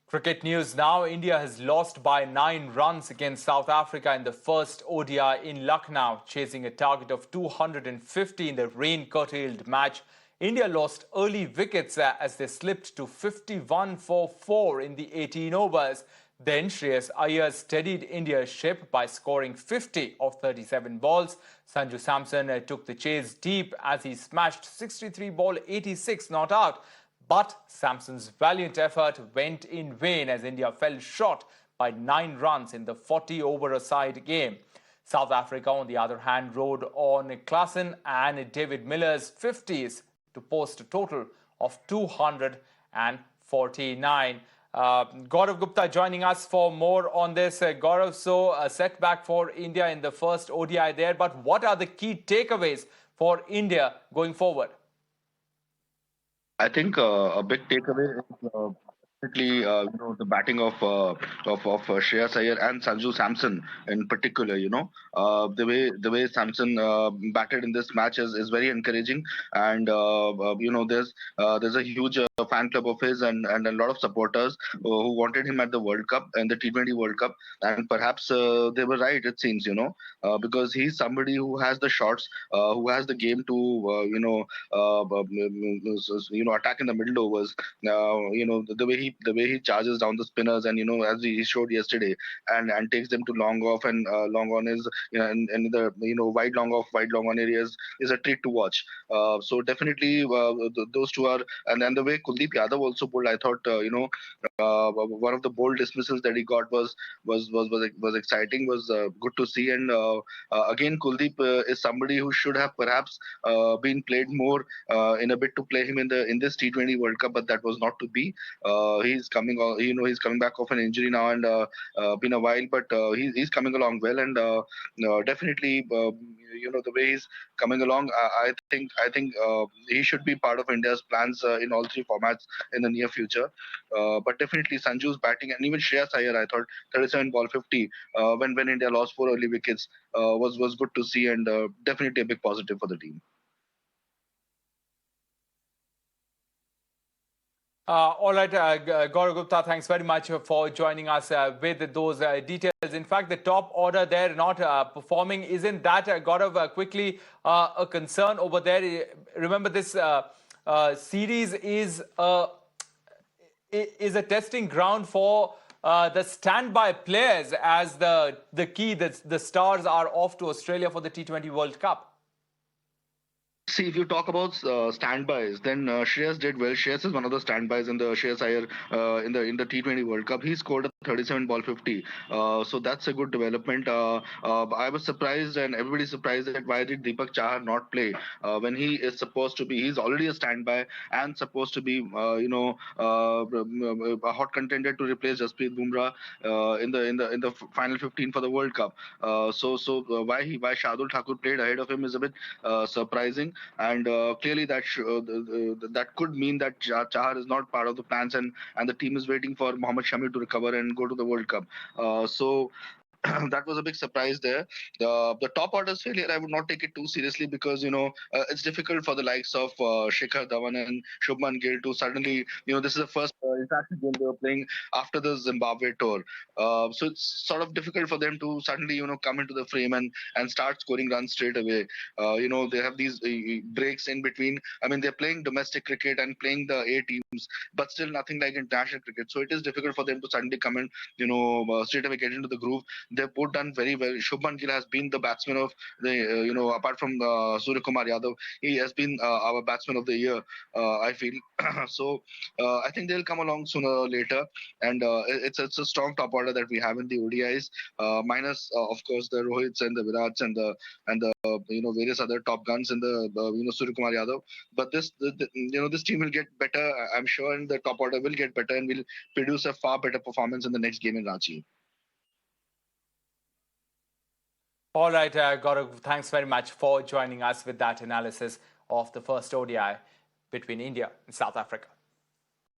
Cricket news now. India has lost by 9 runs against South Africa in the first ODI in Lucknow, chasing a target of 250 in the rain-curtailed match. India lost early wickets as they slipped to 51 for 4 in the 18 overs. Then Shreyas Iyer steadied India's ship by scoring 50 of 37 balls. Sanju Samson took the chase deep as he smashed 63 ball 86 not out. But Samson's valiant effort went in vain as India fell short by 9 runs in the 40-over-a-side game. South Africa, on the other hand, rode on Klaasen and David Miller's 50s to post a total of 249. Gaurav Gupta joining us for more on this. Gaurav, so a setback for India in the first ODI there, but what are the key takeaways for India going forward? I think a big takeaway is definitely the batting of Shreyas Iyer and Sanju Samson in particular. The way Samson batted in this match is very encouraging, and there's a huge fan club of his and a lot of supporters who wanted him at the World Cup and the T20 World Cup, and perhaps they were right. It seems because he's somebody who has the shots, who has the game to attack in the middle overs. The way he charges down the spinners, and as he showed yesterday, and takes them to long off, and long on is and the wide long on areas is a treat to watch. So definitely those two are, and then the way Kuldeep Yadav also bowled, I thought one of the bold dismissals that he got was exciting, was good to see, and again Kuldeep is somebody who should have perhaps been played more in a bit to play him in this T20 World Cup, but that was not to be. He's he's coming back off an injury now, and been a while, but he's coming along well, and definitely the way he's coming along, I think he should be part of India's plans in all 3 formats in the near future. But definitely Sanju's batting, and even Shreyas Iyer, I thought 37 ball 50 when India lost 4 early wickets was good to see, and definitely a big positive for the team. All right, Gaurav Gupta, thanks very much for joining us with those details. In fact, the top order there not performing, isn't that, Gaurav, quickly a concern over there? Remember, this series is a testing ground for the standby players, as the stars are off to Australia for the T20 World Cup. See, if you talk about standbys, then Shreyas did well. Shreyas is one of the standbys in the Shreyas Iyer in the T20 World Cup. He scored a 37 ball 50. So that's a good development. I was surprised, and everybody's surprised, that why did Deepak Chahar not play when he is supposed to be? He's already a standby and supposed to be a hot contender to replace Jasprit Bumrah in the final 15 for the World Cup. Why Shardul Thakur played ahead of him is a bit surprising. And clearly that could mean that Chahar is not part of the plans, and the team is waiting for Mohammad Shami to recover and go to the World Cup. That was a big surprise there. The top order's failure, I would not take it too seriously, because it's difficult for the likes of Shikhar Dhawan and Shubman Gill to suddenly, this is the first international game they were playing after the Zimbabwe tour. So it's sort of difficult for them to suddenly come into the frame and start scoring runs straight away. They have these breaks in between. I mean, they're playing domestic cricket and playing the A teams, but still nothing like international cricket. So it is difficult for them to suddenly come and straight away get into the groove. They've both done very well. Shubman Gill has been the batsman of the apart from Surya Kumar Yadav, he has been our batsman of the year, I feel. So I think they'll come along sooner or later, and it's a strong top order that we have in the ODIs, minus of course the Rohits and the Virats and the various other top guns in the Surya Kumar Yadav. But this team will get better, I'm sure, and the top order will get better, and will produce a far better performance in the next game in Ranchi. All right, Gaurav, thanks very much for joining us with that analysis of the first ODI between India and South Africa.